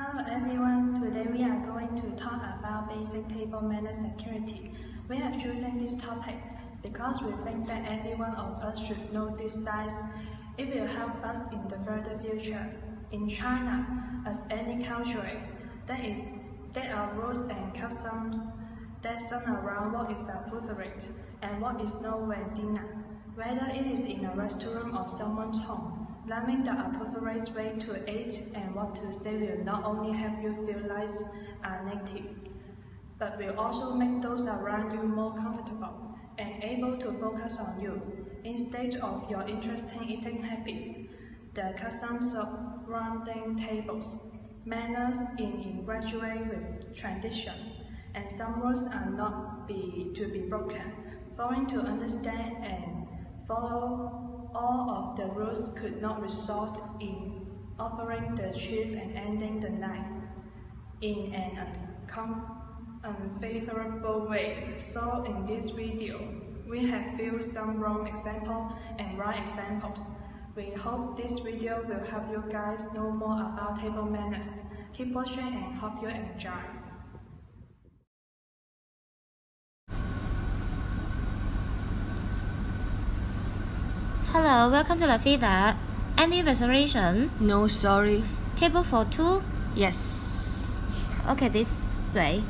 Hello everyone, today we are going to talk about basic table manner security. We have chosen this topic because we think that every one of us should know this science. It will help us in the further future. In China, as any culture, there are rules and customs that center around what is appropriate and what is known when dinner, whether it is in a restaurant or someone's home. Learning the appropriate way to eat and what to say will not only help you feel like a native, but will also make those around you more comfortable and able to focus on you instead of your interesting eating habits. The customs surrounding tables, manners in graduate with tradition, and some rules are not to be broken. Failing to understand and follow all of the rules could not result in offering the truth and ending the night in an unfavorable way. So in this video, we have viewed some wrong examples and right examples. We hope this video will help you guys know more about table manners. Keep watching and hope you enjoy. Hello, welcome to La Vida. Any reservation? No, sorry. Table for two? Yes. Okay, this way.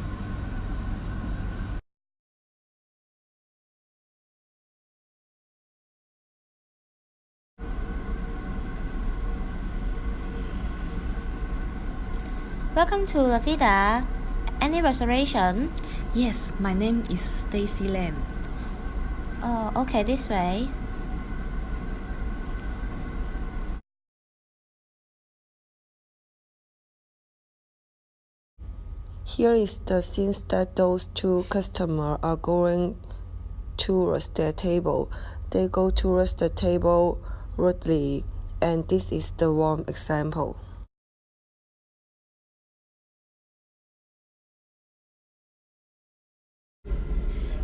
Welcome to La Vida. Any reservation? Yes, my name is Stacy Lam. Okay, this way. Here is the scene that those two customers are going towards their table. They go towards the table rudely, and this is the wrong example.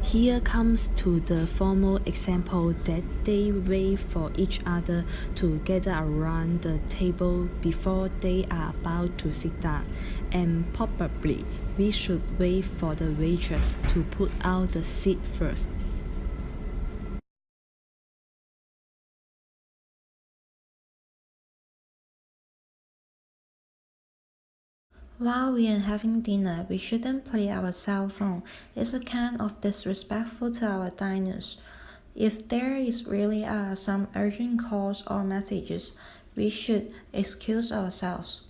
Here comes to the formal example that they wait for each other to gather around the table before they are about to sit down, and probably we should wait for the waitress to put out the seat first. While we are having dinner, we shouldn't play our cell phone. It's a kind of disrespectful to our diners. If there is really some urgent calls or messages, we should excuse ourselves.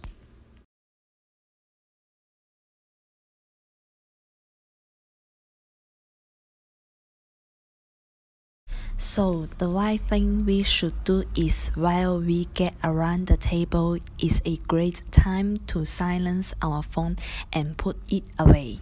So the right thing we should do is while we get around the table is a great time to silence our phone and put it away.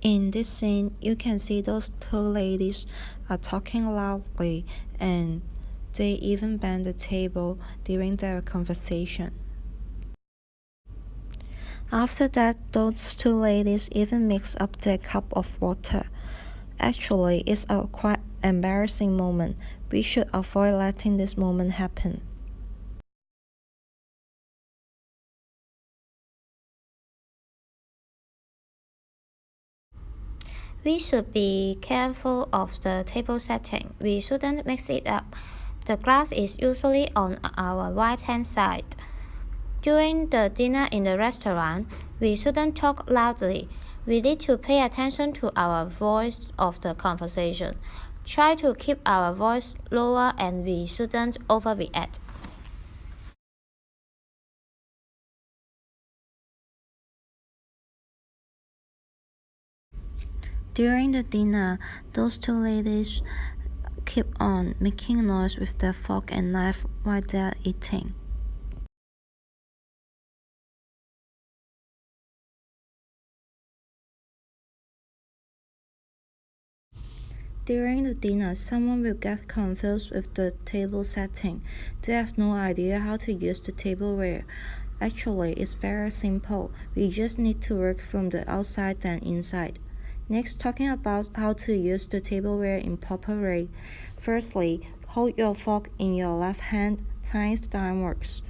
In this scene, you can see those two ladies are talking loudly and they even bend the table during their conversation. After that, those two ladies even mix up their cup of water. Actually, it's a quite embarrassing moment. We should avoid letting this moment happen. We should be careful of the table setting. We shouldn't mix it up. The glass is usually on our right-hand side. During the dinner in the restaurant, we shouldn't talk loudly. We need to pay attention to our voice of the conversation. Try to keep our voice lower and we shouldn't overreact. During the dinner, those two ladies keep on making noise with their fork and knife while they're eating. During the dinner, someone will get confused with the table setting. They have no idea how to use the tableware. Actually, it's very simple. We just need to work from the outside than inside. Next, talking about how to use the tableware in proper way. Firstly, hold your fork in your left hand, tilted downwards.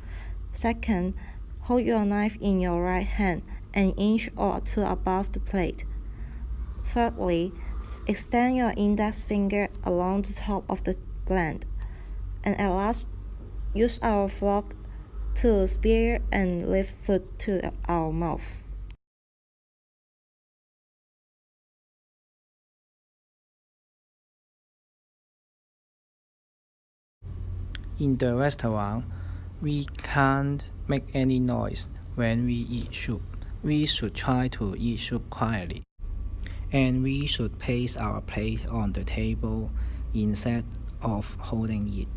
Second, hold your knife in your right hand, an inch or two above the plate. Thirdly, extend your index finger along the top of the blend. And at last, use our fork to spear and lift food to our mouth. In the restaurant, we can't make any noise when we eat soup. We should try to eat soup quietly. And we should place our plate on the table instead of holding it.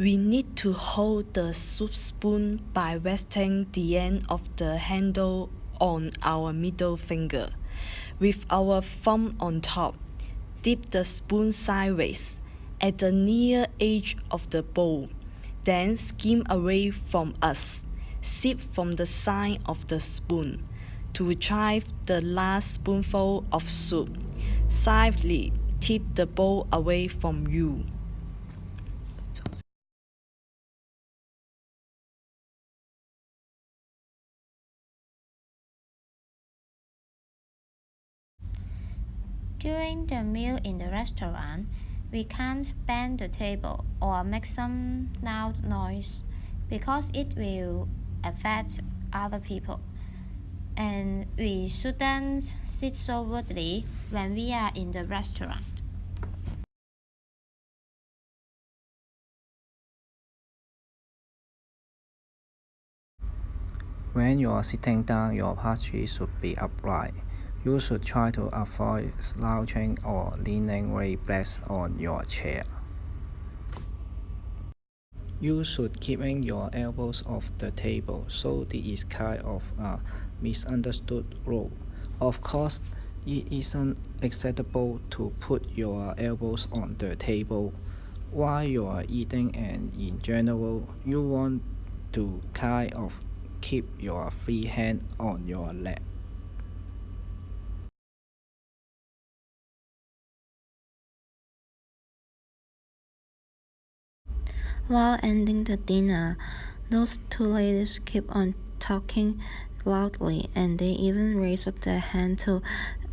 We need to hold the soup spoon by resting the end of the handle on our middle finger. With our thumb on top, dip the spoon sideways at the near edge of the bowl. Then skim away from us. Sip from the side of the spoon. To retrieve the last spoonful of soup, slightly tip the bowl away from you. During the meal in the restaurant, we can't bend the table or make some loud noise because it will affect other people. And we shouldn't sit so rudely when we are in the restaurant. When you are sitting down, your posture should be upright. You should try to avoid slouching or leaning very back on your chair. You should keeping your elbows off the table, so this is kind of a misunderstood rule. Of course, it isn't acceptable to put your elbows on the table while you are eating, and in general, you want to kind of keep your free hand on your lap. While ending the dinner, those two ladies keep on talking loudly and they even raise up their hand to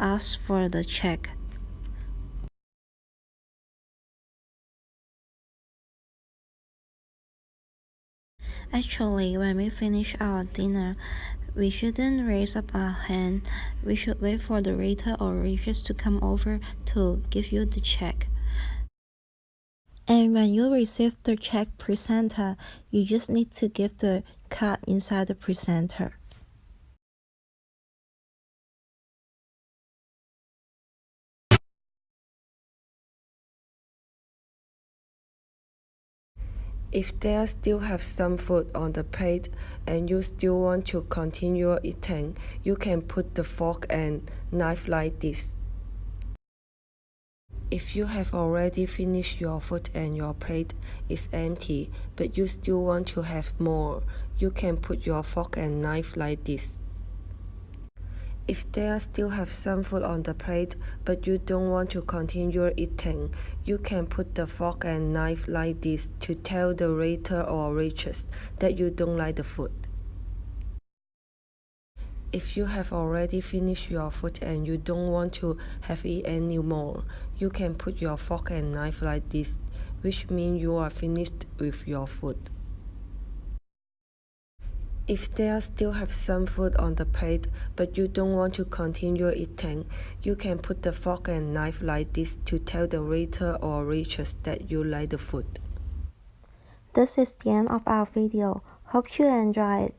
ask for the check. Actually, when we finish our dinner, we shouldn't raise up our hand. We should wait for the waiter or waitress to come over to give you the check. And when you receive the check presenter, you just need to give the card inside the presenter. If there still have some food on the plate and you still want to continue eating, you can put the fork and knife like this. If you have already finished your food and your plate is empty, but you still want to have more, you can put your fork and knife like this. If there still have some food on the plate, but you don't want to continue eating, you can put the fork and knife like this to tell the waiter or waitress that you don't like the food. If you have already finished your food and you don't want to have it anymore, you can put your fork and knife like this, which means you are finished with your food. If there still have some food on the plate, but you don't want to continue eating, you can put the fork and knife like this to tell the waiter or waitress that you like the food. This is the end of our video. Hope you enjoy it.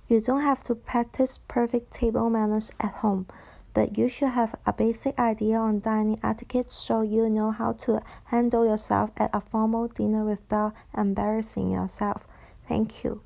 You don't have to practice perfect table manners at home, but you should have a basic idea on dining etiquette so you know how to handle yourself at a formal dinner without embarrassing yourself. Thank you.